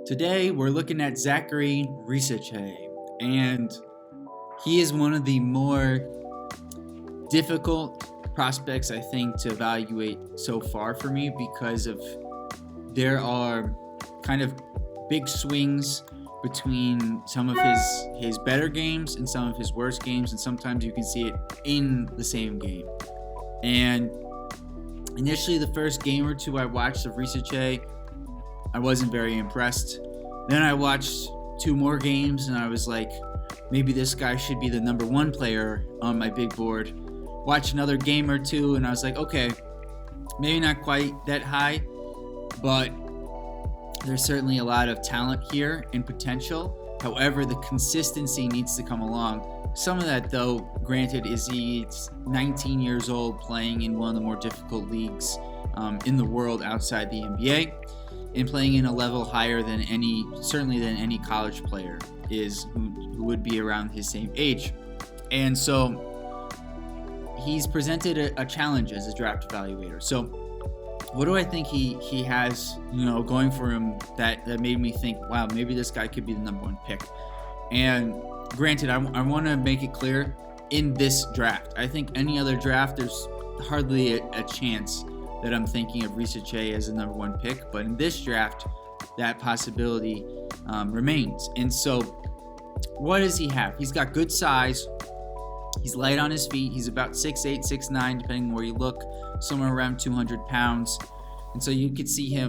Today we're looking at Zaccharie Risacher, and he is one of the more difficult prospects I think to evaluate so far for me because of there are kind of big swings between some of his better games and some of his worst games, and sometimes you can see it in the same game. And initially, the first game or two I watched of Risacher, I wasn't very impressed. Then I watched two more games and I was like, maybe this guy should be the number one player on my big board. Watched another game or two and I was like, okay, maybe not quite that high, but there's certainly a lot of talent here and potential. However, the consistency needs to come along. Some of that, though, granted, is he's 19 years old playing in one of the more difficult leagues in the world outside the NBA, and playing in a level higher than any college player is who would be around his same age. And so he's presented a challenge as a draft evaluator. So what do I think he has, going for him that made me think, wow, maybe this guy could be the number one pick? And granted, I want to make it clear, in this draft, I think any other draft, there's hardly a chance that I'm thinking of Risacher as the number one pick. But in this draft, that possibility remains. And so what does he have? He's got good size. He's light on his feet. He's about 6'8", 6'9", depending on where you look, somewhere around 200 pounds. And so you could see him,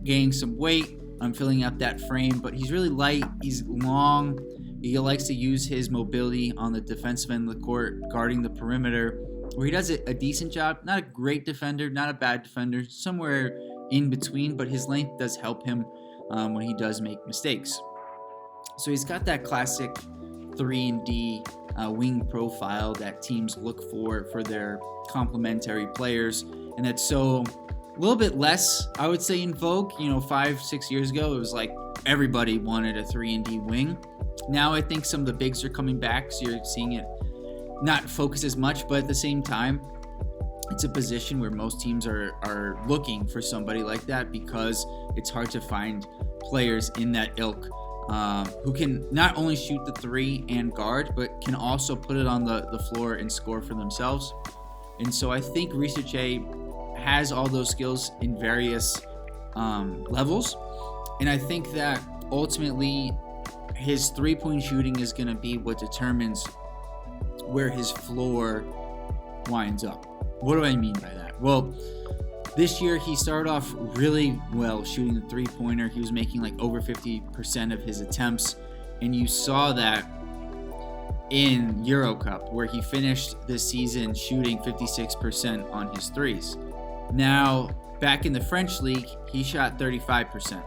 gaining some weight, filling out that frame. But he's really light. He's long. He likes to use his mobility on the defensive end of the court, guarding the perimeter, where he does a decent job. Not a great defender, not a bad defender, somewhere in between. But his length does help him when he does make mistakes. So he's got that classic 3-and-D wing profile that teams look for their complementary players, and that's so a little bit less, I would say, in vogue. 5-6 years ago, it was like everybody wanted a 3-and-D wing. Now I think some of the bigs are coming back, so you're seeing it not focus as much, but at the same time, it's a position where most teams are looking for somebody like that because it's hard to find players in that ilk who can not only shoot the three and guard, but can also put it on the floor and score for themselves. And so I think Risacher has all those skills in various levels. And I think that ultimately his three-point shooting is going to be what determines where his floor winds up. What do I mean by that? Well, this year, he started off really well shooting the three-pointer. He was making like over 50% of his attempts. And you saw that in Euro Cup, where he finished this season shooting 56% on his threes. Now, back in the French League, he shot 35%,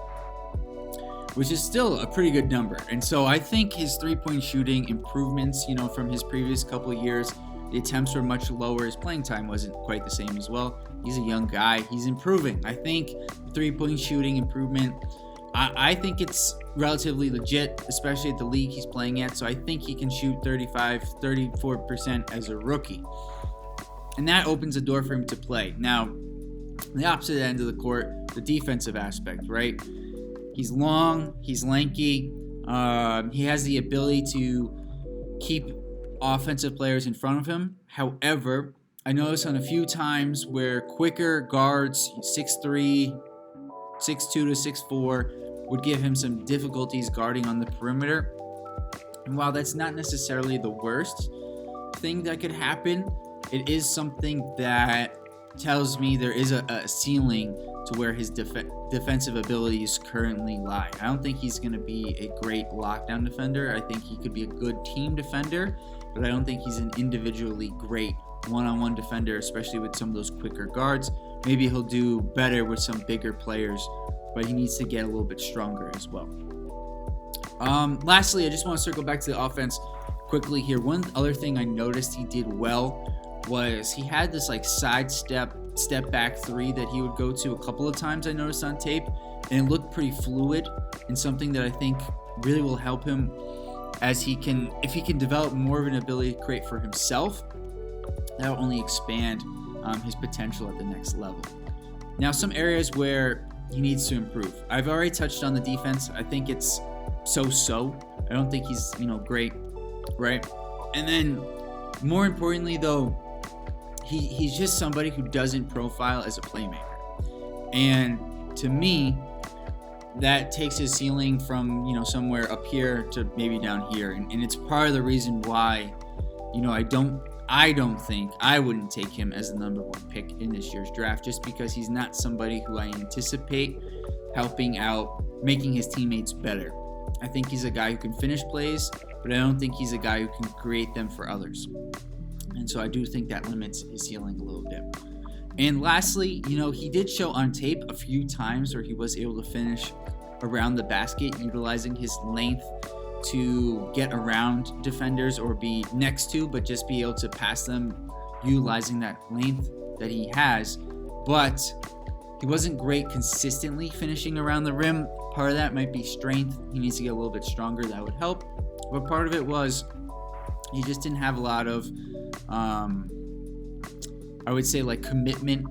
which is still a pretty good number. And so I think his three-point shooting improvements, from his previous couple of years, the attempts were much lower. His playing time wasn't quite the same as well. He's a young guy. He's improving. I think three-point shooting improvement, I think it's relatively legit, especially at the league he's playing at. So I think he can shoot 34% as a rookie. And that opens the door for him to play. Now, the opposite end of the court, the defensive aspect, right? He's long. He's lanky. He has the ability to keep offensive players in front of him. However, I noticed on a few times where quicker guards, 6'3", 6'2 to 6'4", would give him some difficulties guarding on the perimeter. And while that's not necessarily the worst thing that could happen, it is something that tells me there is a ceiling to where his defensive abilities currently lie. I don't think he's going to be a great lockdown defender. I think he could be a good team defender, but I don't think he's an individually great one-on-one defender, especially with some of those quicker guards. Maybe he'll do better with some bigger players, but he needs to get a little bit stronger as well. Lastly, I just want to circle back to the offense quickly here. One other thing I noticed he did well was he had this side step back three that he would go to a couple of times, I noticed on tape, and it looked pretty fluid, and something that I think really will help him if he can develop more of an ability to create for himself. That will only expand his potential at the next level. Now, some areas where he needs to improve. I've already touched on the defense. I think it's so-so. I don't think he's, great, right? And then, more importantly, though, he's just somebody who doesn't profile as a playmaker. And to me, that takes his ceiling from, somewhere up here to maybe down here. And it's part of the reason why, I don't think I wouldn't take him as the number 1 pick in this year's draft, just because he's not somebody who I anticipate helping out, making his teammates better. I think he's a guy who can finish plays, but I don't think he's a guy who can create them for others. And so I do think that limits his ceiling a little bit. And lastly, he did show on tape a few times where he was able to finish around the basket, utilizing his length to get around defenders or be next to, but just be able to pass them, utilizing that length that he has. But he wasn't great consistently finishing around the rim. Part of that might be strength. He needs to get a little bit stronger. That would help. But part of it was he just didn't have a lot of, I would say, like, commitment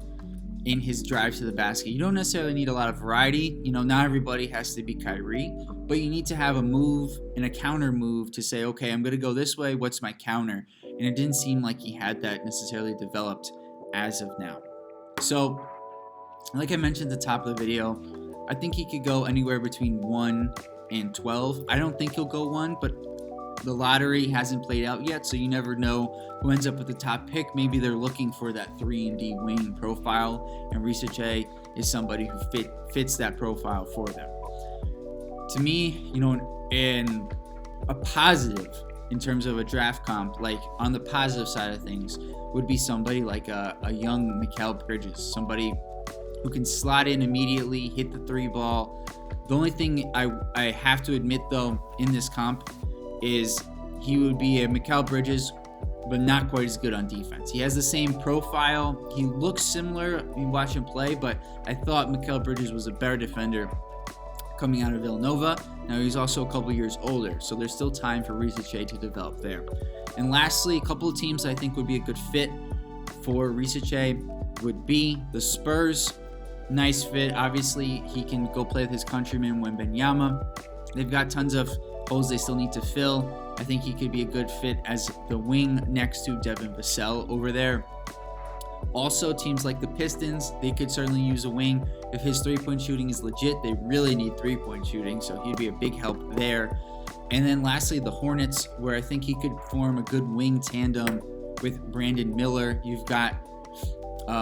in his drive to the basket. You don't necessarily need a lot of variety. Not everybody has to be Kyrie, but you need to have a move and a counter move to say, okay, I'm going to go this way. What's my counter? And it didn't seem like he had that necessarily developed as of now. So, like I mentioned at the top of the video, I think he could go anywhere between 1 and 12. I don't think he'll go 1, but the lottery hasn't played out yet, so you never know who ends up with the top pick. Maybe they're looking for that 3-and-D wing profile, and Risacher is somebody who fits that profile for them. To me, and a positive in terms of a draft comp, like on the positive side of things, would be somebody like a young Mikal Bridges, somebody who can slot in immediately, hit the 3 ball. The only thing I have to admit, though, in this comp is he would be a Mikal Bridges, but not quite as good on defense. He has the same profile. He looks similar when you watch him play, but I thought Mikal Bridges was a better defender coming out of Villanova. Now he's also a couple years older, so there's still time for Risacher to develop there. And lastly, a couple of teams I think would be a good fit for Risacher would be the Spurs. Nice fit. Obviously, he can go play with his countryman Wembanyama. They've got tons of holes they still need to fill. I think he could be a good fit as the wing next to Devin Vassell over there. Also, teams like the Pistons, they could certainly use a wing. If his three-point shooting is legit, they really need three-point shooting, so he'd be a big help there. And then lastly, the Hornets, where I think he could form a good wing tandem with Brandon Miller. You've got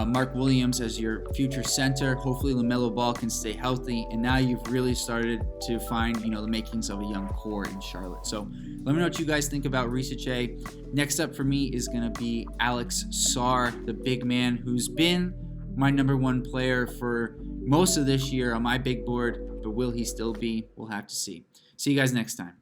Mark Williams as your future center. Hopefully LaMelo Ball can stay healthy, and now you've really started to find, the makings of a young core in Charlotte. So let me know what you guys think about Risacher. Next up for me is going to be Alex Sarr, the big man who's been my number 1 player for most of this year on my big board, but will he still be? We'll have to see. See you guys next time.